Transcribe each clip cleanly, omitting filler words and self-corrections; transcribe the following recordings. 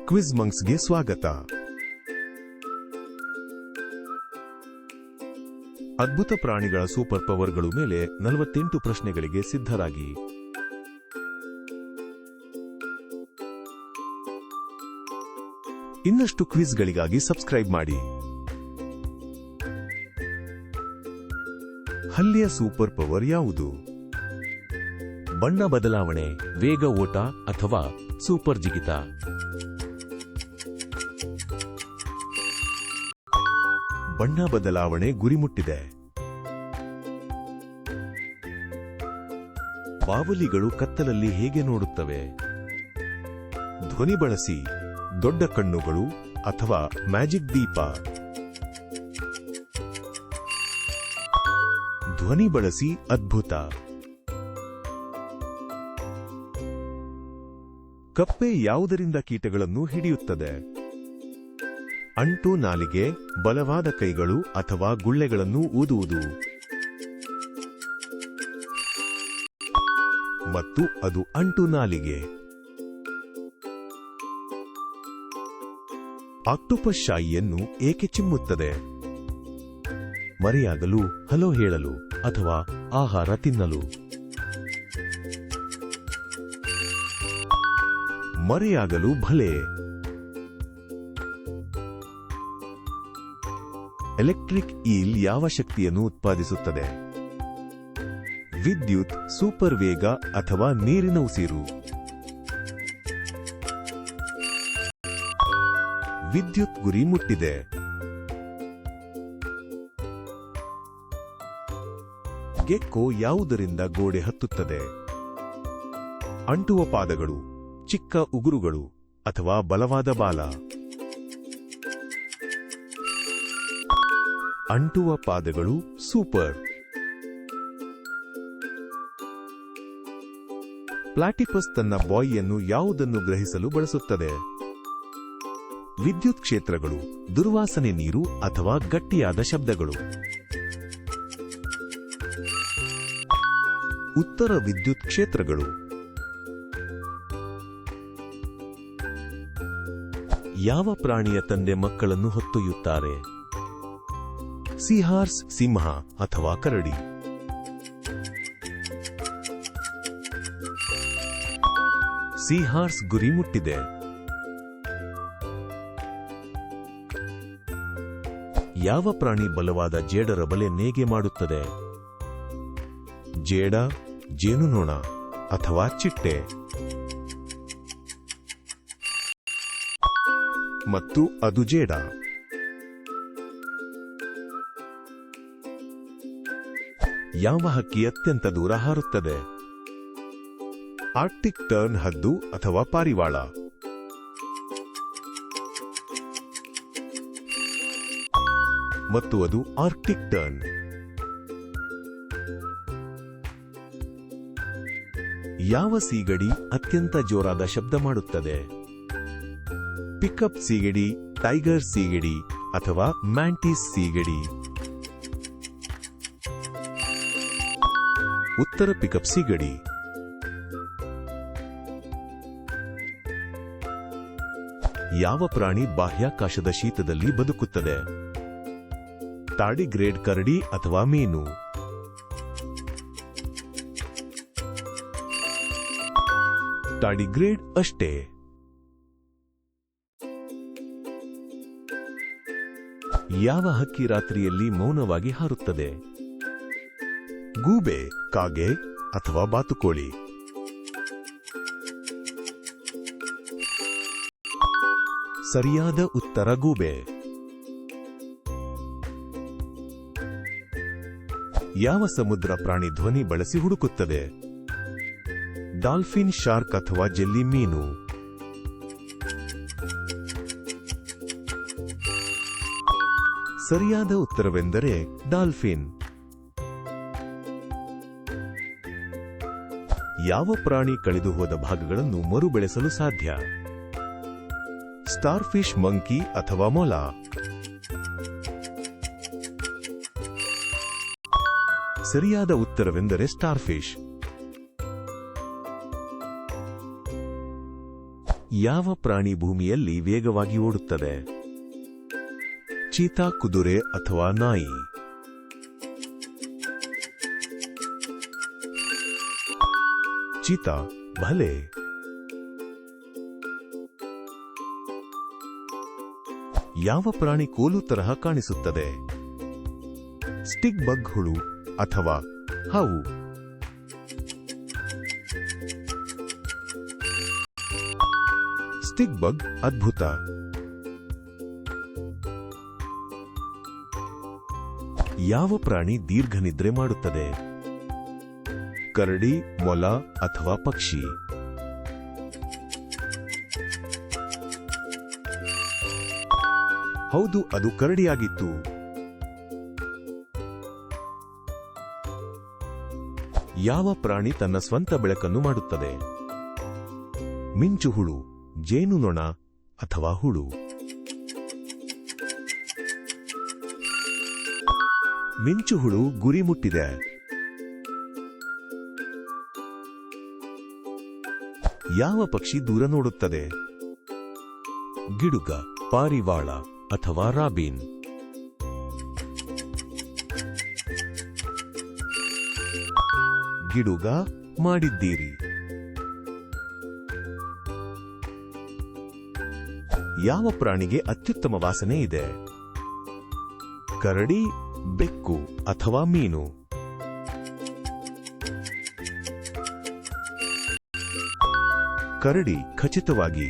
Quiz ಮಂಕ್ಸ್ಗೆ ಸ್ವಾಗತ. ಅದ್ಭುತ ಪ್ರಾಣಿಗಳ ಸೂಪರ್ ಪವರ್ಗಳು ಮೇಲೆ 48 ಪ್ರಶ್ನೆಗಳಿಗೆ ಸಿದ್ಧರಾಗಿ. ಇನ್ನಷ್ಟು ಕ್ವಿಜ್ಗಳಿಗಾಗಿ ಸಬ್ಸ್ಕ್ರೈಬ್ ಮಾಡಿ. ಹಲ್ಲಿಯ ಸೂಪರ್ ಪವರ್ ಯಾವುದು? ಬಣ್ಣ ಬದಲಾವಣೆ, ವೇಗ ಓಟ ಅಥವಾ ಸೂಪರ್ ಜಿಗಿತ. ಬಣ್ಣ ಬದಲಾವಣೆ ಗುರಿ ಮುಟ್ಟಿದೆ. ಬಾವಲಿಗಳು ಕತ್ತಲಲ್ಲಿ ಹೇಗೆ ನೋಡುತ್ತವೆ? ಧ್ವನಿ ಬಳಸಿ, ದೊಡ್ಡ ಕಣ್ಣುಗಳು ಅಥವಾ ಮ್ಯಾಜಿಕ್ ದೀಪ. ಧ್ವನಿ ಬಳಸಿ ಅದ್ಭುತ. ಕಪ್ಪೆ ಯಾವುದರಿಂದ ಕೀಟಗಳನ್ನು ಹಿಡಿಯುತ್ತದೆ? ಅಂಟು ನಾಲಿಗೆ, ಬಲವಾದ ಕೈಗಳು ಅಥವಾ ಗುಳ್ಳೆಗಳನ್ನು ಊದುವುದು. ಮತ್ತು ಅದು ಅಂಟು ನಾಲಿಗೆ. ಆಕ್ಟೋಪಸ್ ಶಾಯಿಯನ್ನು ಏಕೆ ಚಿಮ್ಮುತ್ತದೆ? ಮರೆಯಾಗಲು, ಹಲೋ ಹೇಳಲು ಅಥವಾ ಆಹಾರ ತಿನ್ನಲು. ಮರೆಯಾಗಲು ಭಲೆ. ಎಲೆಕ್ಟ್ರಿಕ್ ಈಲ್ ಯಾವ ಶಕ್ತಿಯನ್ನು ಉತ್ಪಾದಿಸುತ್ತದೆ? ವಿದ್ಯುತ್, ಸೂಪರ್ ವೇಗ ಅಥವಾ ನೀರಿನ ಉಸಿರು. ವಿದ್ಯುತ್ ಗುರಿ ಮುಟ್ಟಿದೆ. ಗೆಕ್ಕೋ ಯಾವುದರಿಂದ ಗೋಡೆ ಹತ್ತುತ್ತದೆ? ಅಂಟುವ ಪಾದಗಳು, ಚಿಕ್ಕ ಉಗುರುಗಳು ಅಥವಾ ಬಲವಾದ ಬಾಲ. ಅಂಟುವ ಪಾದಗಳು ಸೂಪರ್. ಪ್ಲಾಟಿಪಸ್ ತನ್ನ ಬಾಯಿಯನ್ನು ಯಾವುದನ್ನು ಗ್ರಹಿಸಲು ಬಳಸುತ್ತದೆ? ವಿದ್ಯುತ್ ಕ್ಷೇತ್ರಗಳು, ದುರ್ವಾಸನೆ ನೀರು ಅಥವಾ ಗಟ್ಟಿಯಾದ ಶಬ್ದಗಳು. ಉತ್ತರ ವಿದ್ಯುತ್ ಕ್ಷೇತ್ರಗಳು. ಯಾವ ಪ್ರಾಣಿಯ ತಂದೆ ಮಕ್ಕಳನ್ನು ಹೊತ್ತೊಯ್ಯುತ್ತಾರೆ? ಸೀಹಾರ್ಸ್, ಸಿಂಹ ಅಥವಾ ಕರಡಿ. ಸೀಹಾರ್ಸ್ ಗುರಿ ಮುಟ್ಟಿದೆ. ಯಾವ ಪ್ರಾಣಿ ಬಲವಾದ ಜೇಡರ ಬಲೆ ನೇಯ್ಗೆ ಮಾಡುತ್ತದೆ? ಜೇಡ, ಜೇನುನೊಣ ಅಥವಾ ಚಿಟ್ಟೆ. ಮತ್ತು ಅದು ಜೇಡ. ಯಾವ ಹಕ್ಕಿ ಅತ್ಯಂತ ದೂರ ಹಾರುತ್ತದೆ? ಆರ್ಕ್ಟಿಕ್ ಟರ್ನ್ ಹದ್ದು ಅಥವಾ ಪಾರಿವಾಳ. ಮತ್ತು ಅದು ಆರ್ಕ್ಟಿಕ್ ಟರ್ನ್. ಯಾವ ಸೀಗಡಿ ಅತ್ಯಂತ ಜೋರಾದ ಶಬ್ದ ಮಾಡುತ್ತದೆ? ಪಿಕಪ್ ಸೀಗಡಿ, ಟೈಗರ್ ಸೀಗಡಿ ಅಥವಾ ಮ್ಯಾಂಟಿಸ್ ಸೀಗಡಿ. ಉತ್ತರ ಪಿಕಪ್ ಸೀಗಡಿ. ಯಾವ ಪ್ರಾಣಿ ಬಾಹ್ಯಾಕಾಶದ ಶೀತದಲ್ಲಿ ಬದುಕುತ್ತದೆ? ಟಾರ್ಡಿಗ್ರೇಡ್ ಕರಡಿ ಅಥವಾ ಮೀನು. ಟಾರ್ಡಿಗ್ರೇಡ್ ಅಷ್ಟೇ. ಯಾವ ಹಕ್ಕಿ ರಾತ್ರಿಯಲ್ಲಿ ಮೌನವಾಗಿ ಹಾರುತ್ತದೆ? ಗೂಬೆ, ಕಾಗೆ ಅಥವಾ ಬಾತುಕೋಳಿ. ಸರಿಯಾದ ಉತ್ತರ ಗೂಬೆ. ಯಾವ ಸಮುದ್ರ ಪ್ರಾಣಿ ಧ್ವನಿ ಬಳಸಿ ಹುಡುಕುತ್ತದೆ? ಡಾಲ್ಫಿನ್, ಶಾರ್ಕ್ ಅಥವಾ ಜೆಲ್ಲಿ ಮೀನು. ಸರಿಯಾದ ಉತ್ತರವೆಂದರೆ ಡಾಲ್ಫಿನ್. ಯಾವ ಪ್ರಾಣಿ ಕಳೆದು ಹೋದ ಭಾಗಗಳನ್ನು ಮರುಬೆಳೆಸಲು ಸಾಧ್ಯ? ಸ್ಟಾರ್ಫಿಶ್, ಮಂಕಿ ಅಥವಾ ಮೊಲ. ಸರಿಯಾದ ಉತ್ತರವೆಂದರೆ ಸ್ಟಾರ್ಫಿಶ್. ಯಾವ ಪ್ರಾಣಿ ಭೂಮಿಯಲ್ಲಿ ವೇಗವಾಗಿ ಓಡುತ್ತದೆ? ಚೀತಾ, ಕುದುರೆ ಅಥವಾ ನಾಯಿ? ಚೀತಾ. ಭಲೆ. ಯಾವ ಪ್ರಾಣಿ ಕೋಲು ತರಹ ಕಾಣಿಸುತ್ತದೆ? ಸ್ಟಿಕ್ ಬಗ್ ಹುಳು ಅಥವಾ ಹಾವು? ಸ್ಟಿಕ್ ಬಗ್. ಅದ್ಭುತ. ಯಾವ ಪ್ರಾಣಿ ದೀರ್ಘ ನಿದ್ರೆ ಮಾಡುತ್ತದೆ? ಕರಡಿ, ಮೊಲ ಅಥವಾ ಪಕ್ಷಿ? ಹೌದು, ಅದು ಕರಡಿಯಾಗಿತ್ತು. ಯಾವ ಪ್ರಾಣಿ ತನ್ನ ಸ್ವಂತ ಬೆಳಕನ್ನು ಮಾಡುತ್ತದೆ? ಮಿಂಚುಹುಳು, ಜೇನುನೊಣ ಅಥವಾ ಹುಳು? ಮಿಂಚುಹುಳು ಗುರಿ ಮುಟ್ಟಿದೆ. ಯಾವ ಪಕ್ಷಿ ದೂರ ನೋಡುತ್ತದೆ? ಗಿಡುಗ, ಪಾರಿವಾಳ ಅಥವಾ ರಾಬಿನ್? ಗಿಡುಗ. ಮಾಡಿದ್ದೀರಿ. ಯಾವ ಪ್ರಾಣಿಗೆ ಅತ್ಯುತ್ತಮ ವಾಸನೆ ಇದೆ? ಕರಡಿ, ಬೆಕ್ಕು ಅಥವಾ ಮೀನು? ಕರಡಿ. ಖಚಿತವಾಗಿ.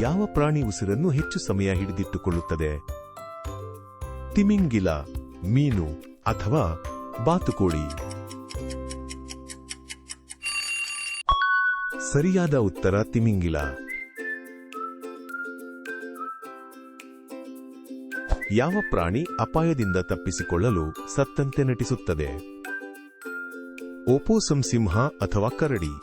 ಯಾವ ಪ್ರಾಣಿ ಉಸಿರನ್ನು ಹೆಚ್ಚು ಸಮಯ ಹಿಡಿದಿಟ್ಟುಕೊಳ್ಳುತ್ತದೆ? ತಿಮಿಂಗಿಲ, ಮೀನು ಅಥವಾ ಬಾತುಕೋಳಿ? ಸರಿಯಾದ ಉತ್ತರ ತಿಮಿಂಗಿಲ. ಯಾವ ಪ್ರಾಣಿ ಅಪಾಯದಿಂದ ತಪ್ಪಿಸಿಕೊಳ್ಳಲು ಸತ್ತಂತೆ ನಟಿಸುತ್ತದೆ? ಓಪೋಸಂ, ಸಿಂಹ ಅಥವಾ ಕರಡಿ?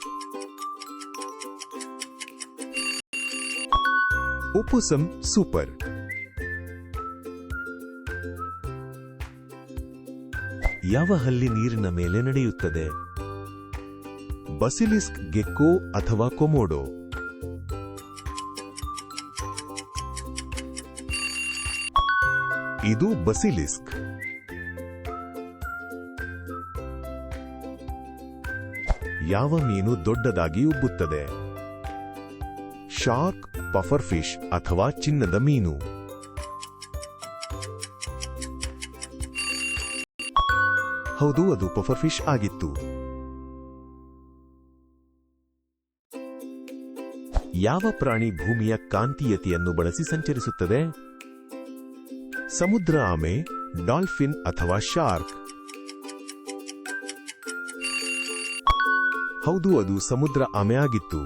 ಓಪೋಸಂ. ಸೂಪರ್. ಯಾವ ಹಲ್ಲಿ ನೀರಿನ ಮೇಲೆ ನಡೆಯುತ್ತದೆ? ಬಸಿಲಿಸ್ಕ್, ಗೆಕ್ಕೋ ಅಥವಾ ಕೊಮೋಡೋ? ಇದು ಬಸಿಲಿಸ್ಕ್. ಯಾವ ಮೀನು ದೊಡ್ಡದಾಗಿ ಉಬ್ಬುತ್ತದೆ? ಶಾರ್ಕ್, ಪಫರ್ ಫಿಶ್ ಅಥವಾ ಚಿನ್ನದ ಮೀನು? ಹೌದು, ಅದು ಪಫರ್ ಫಿಶ್ ಆಗಿತ್ತು. ಯಾವ ಪ್ರಾಣಿ ಭೂಮಿಯ ಕಾಂತೀಯತೆಯನ್ನು ಬಳಸಿ ಸಂಚರಿಸುತ್ತದೆ? ಸಮುದ್ರ ಆಮೆ, ಡಾಲ್ಫಿನ್ ಅಥವಾ ಶಾರ್ಕ್? ಹೌದು, ಅದು ಸಮುದ್ರ ಆಮೆ ಆಗಿತ್ತು.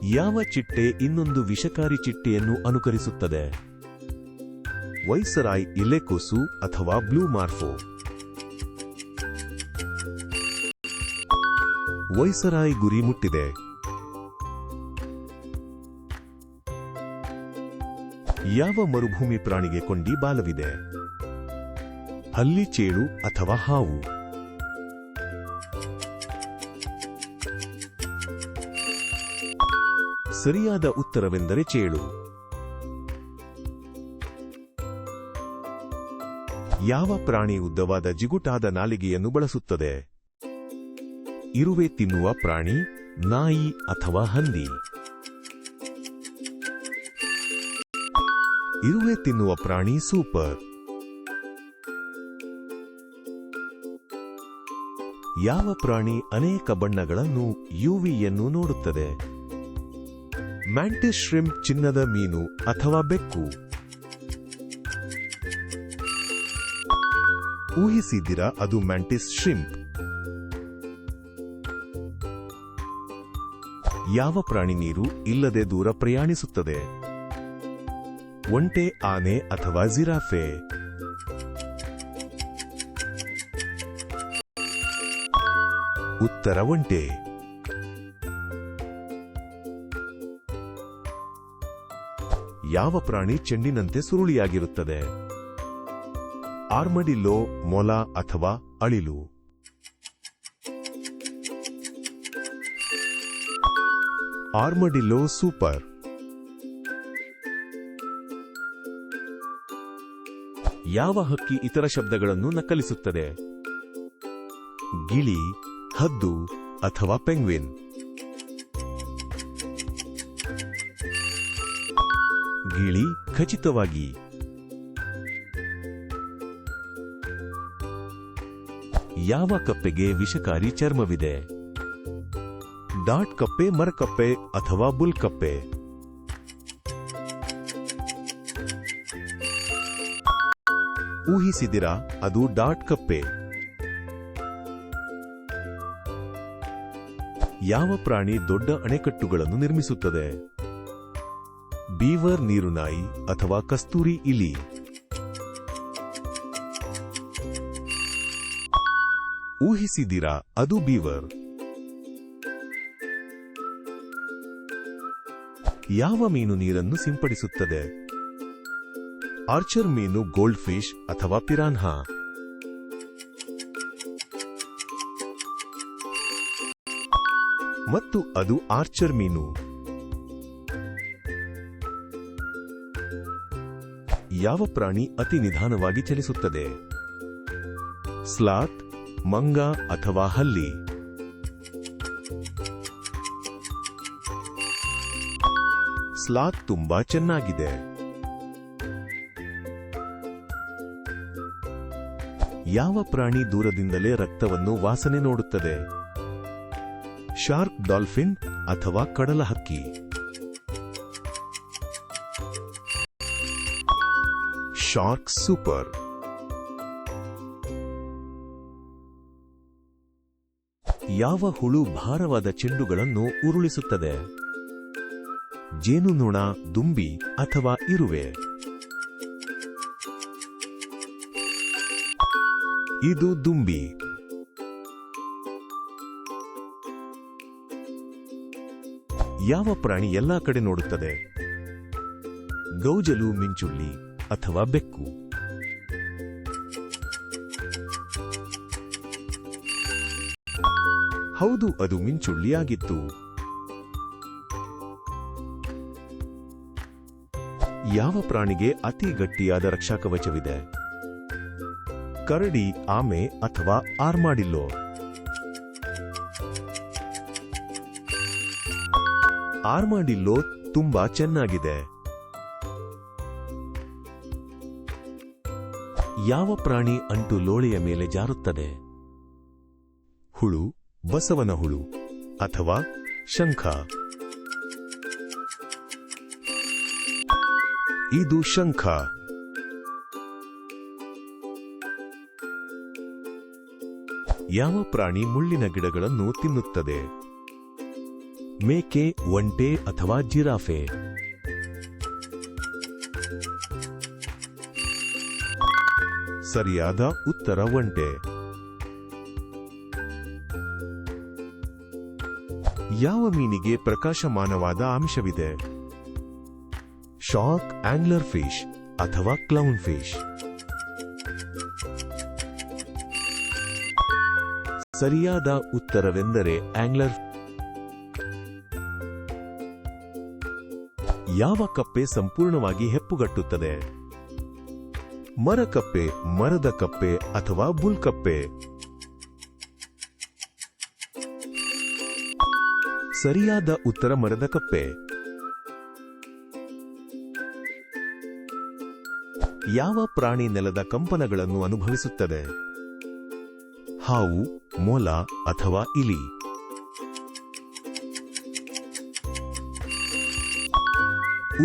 ಯಾವ ಚಿಟ್ಟೆ ಇನ್ನೊಂದು ವಿಷಕಾರಿ ಚಿಟ್ಟೆಯನ್ನು ಅನುಕರಿಸುತ್ತದೆ? ವೈಸರಾಯ್, ಎಲೆಕೋಸು ಅಥವಾ ಬ್ಲೂ ಮಾರ್ಫೋ? ವೈಸರಾಯ್ ಗುರಿ ಮುಟ್ಟಿದೆ. ಯಾವ ಮರುಭೂಮಿ ಪ್ರಾಣಿಗೆ ಕೊಂಡಿ ಬಾಲವಿದೆ? ಹಲ್ಲಿ, ಚೇಳು ಅಥವಾ ಹಾವು? ಸರಿಯಾದ ಉತ್ತರವೆಂದರೆ ಚೇಳು. ಯಾವ ಪ್ರಾಣಿ ಉದ್ದವಾದ ಜಿಗುಟಾದ ನಾಲಿಗೆಯನ್ನು ಬಳಸುತ್ತದೆ? ಇರುವೆ ತಿನ್ನುವ ಪ್ರಾಣಿ, ನಾಯಿ ಅಥವಾ ಹಂದಿ? ಇರುವೆ ತಿನ್ನುವ ಪ್ರಾಣಿ. ಸೂಪರ್. ಯಾವ ಪ್ರಾಣಿ ಅನೇಕ ಬಣ್ಣಗಳನ್ನು ಯುವಿಯನ್ನು ನೋಡುತ್ತದೆ? ಮ್ಯಾಂಟಿಸ್ ಶ್ರಿಂಪ್, ಚಿನ್ನದ ಮೀನು ಅಥವಾ ಬೆಕ್ಕು? ಊಹಿಸಿದ್ದೀರಾ, ಅದು ಮ್ಯಾಂಟಿಸ್ ಶ್ರಿಂಪ್. ಯಾವ ಪ್ರಾಣಿ ನೀರು ಇಲ್ಲದೆ ದೂರ ಪ್ರಯಾಣಿಸುತ್ತದೆ? ಒಂಟೆ, ಆನೆ ಅಥವಾ ಜಿರಾಫೆ? ಉತ್ತರ ಒಂಟೆ. ಯಾವ ಪ್ರಾಣಿ ಚೆಂಡಿನಂತೆ ಸುರುಳಿಯಾಗಿರುತ್ತದೆ? ಆರ್ಮಡಿಲ್ಲೋ ಮೊಲ ಅಥವಾ ಅಳಿಲು. ಆರ್ಮಡಿಲ್ಲೋ ಸೂಪರ್. ಯಾವ ಹಕ್ಕಿ ಇತರ ಶಬ್ದಗಳನ್ನು ನಕಲಿಸುತ್ತದೆ? ಗಿಳಿ, ಹದ್ದು ಅಥವಾ ಪೆಂಗ್ವಿನ್. ಗಿಳಿ ಖಚಿತವಾಗಿ. ಯಾವ ಕಪ್ಪೆಗೆ ವಿಷಕಾರಿ ಚರ್ಮವಿದೆ? ಡಾಟ್ ಕಪ್ಪೆ, ಮರಕಪ್ಪೆ ಅಥವಾ ಬುಲ್ ಕಪ್ಪೆ. ಊಹಿಸಿದಿರಾ, ಅದು ಡಾಟ್ ಕಪ್ಪೆ. ಯಾವ ಪ್ರಾಣಿ ದೊಡ್ಡ ಅಣೆಕಟ್ಟುಗಳನ್ನು ನಿರ್ಮಿಸುತ್ತದೆ? ಬೀವರ್, ನೀರುನಾಯಿ ಅಥವಾ ಕಸ್ತೂರಿ ಇಲಿ. ಊಹಿಸಿದಿರಾ, ಅದು ಬೀವರ್. ಯಾವ ಮೀನು ನೀರನ್ನು ಸಿಂಪಡಿಸುತ್ತದೆ? ಆರ್ಚರ್ ಮೀನು, ಗೋಲ್ಡ್ ಫಿಶ್ ಅಥವಾ ಪಿರಾನ್ಹಾ. ಮತ್ತು ಅದು ಆರ್ಚರ್ ಮೀನು. ಯಾವ ಪ್ರಾಣಿ ಅತಿ ನಿಧಾನವಾಗಿ ಚಲಿಸುತ್ತದೆ? ಸ್ಲಾತ್, ಮಂಗ ಅಥವಾ ಹಲ್ಲಿ. ಸ್ಲಾತ್ ತುಂಬಾ ಚೆನ್ನಾಗಿದೆ. ಯಾವ ಪ್ರಾಣಿ ದೂರದಿಂದಲೇ ರಕ್ತವನ್ನು ವಾಸನೆ ನೋಡುತ್ತದೆ? ಶಾರ್ಕ್, ಡಾಲ್ಫಿನ್ ಅಥವಾ ಕಡಲ ಹಕ್ಕಿ. Shark super. ಯಾವ ಹುಳು ಭಾರವಾದ ಚೆಂಡುಗಳನ್ನು ಉರುಳಿಸುತ್ತದೆ? ಜೇನುನೊಣ, ದುಂಬಿ ಅಥವಾ ಇರುವೆ. ಇದು ದುಂಬಿ. ಯಾವ ಪ್ರಾಣಿ ಎಲ್ಲಾ ಕಡೆ ನೋಡುತ್ತದೆ? ಗೌಜಲು, ಮಿಂಚುಳ್ಳಿ ಅಥವಾ ಬೆಕ್ಕು. ಹೌದು, ಅದು ಮಿಂಚುಳ್ಳಿಯಾಗಿತ್ತು. ಯಾವ ಪ್ರಾಣಿಗೆ ಅತಿ ಗಟ್ಟಿಯಾದ ರಕ್ಷಾಕವಚವಿದೆ? ಕರಡಿ, ಆಮೆ ಅಥವಾ ಆರ್ಮಾಡಿಲ್ಲೋ. ಆರ್ಮಾಡಿಲ್ಲೋ ತುಂಬಾ ಚೆನ್ನಾಗಿದೆ. ಯಾವ ಪ್ರಾಣಿ ಅಂಟು ಲೋಳೆಯ ಮೇಲೆ ಜಾರುತ್ತದೆ? ಹುಳು, ಬಸವನ ಹುಳು ಅಥವಾ ಶಂಖ. ಇದು ಶಂಖ. ಯಾವ ಪ್ರಾಣಿ ಮುಳ್ಳಿನ ಗಿಡಗಳನ್ನು ತಿನ್ನುತ್ತದೆ? ಮೇಕೆ, ಒಂಟೆ ಅಥವಾ ಜಿರಾಫೆ. ಸರಿಯಾದ ಉತ್ತರ ಒಂಟೆ. ಯಾವ ಮೀನಿಗೆ ಪ್ರಕಾಶಮಾನವಾದ ಅಂಶವಿದೆ? ಶಾರ್ಕ್, ಆಂಗ್ಲರ್ ಫಿಶ್ ಅಥವಾ ಕ್ಲೌನ್ ಫಿಶ್. ಸರಿಯಾದ ಉತ್ತರವೆಂದರೆ ಆಂಗ್ಲರ್. ಯಾವ ಕಪ್ಪೆ ಸಂಪೂರ್ಣವಾಗಿ ಹೆಪ್ಪುಗಟ್ಟುತ್ತದೆ? ಮರಕಪ್ಪೆ, ಮರದ ಕಪ್ಪೆ ಅಥವಾ ಬುಲ್ ಕಪ್ಪೆ. ಸರಿಯಾದ ಉತ್ತರ ಮರದ ಕಪ್ಪೆ. ಯಾವ ಪ್ರಾಣಿ ನೆಲದ ಕಂಪನಗಳನ್ನು ಅನುಭವಿಸುತ್ತದೆ? ಹಾವು, ಮೊಲ ಅಥವಾ ಇಲಿ.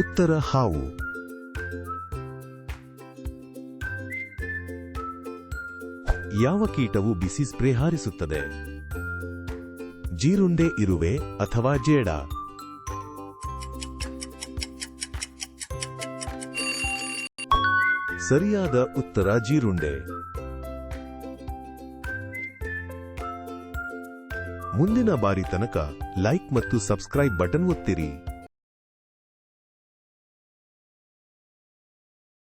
ಉತ್ತರ ಹಾವು. ಯಾವ ಕೀಟವು ಬಿಸಿ ಸ್ಪ್ರೇ ಹಾರಿಸುತ್ತದೆ? ಜೀರುಂಡೆ, ಇರುವೆ ಅಥವಾ ಜೇಡ. ಸರಿಯಾದ ಉತ್ತರ ಜೀರುಂಡೆ. ಮುಂದಿನ ಬಾರಿ ತನಕ ಲೈಕ್ ಮತ್ತು ಸಬ್ಸ್ಕ್ರೈಬ್ ಬಟನ್ ಒತ್ತಿರಿ.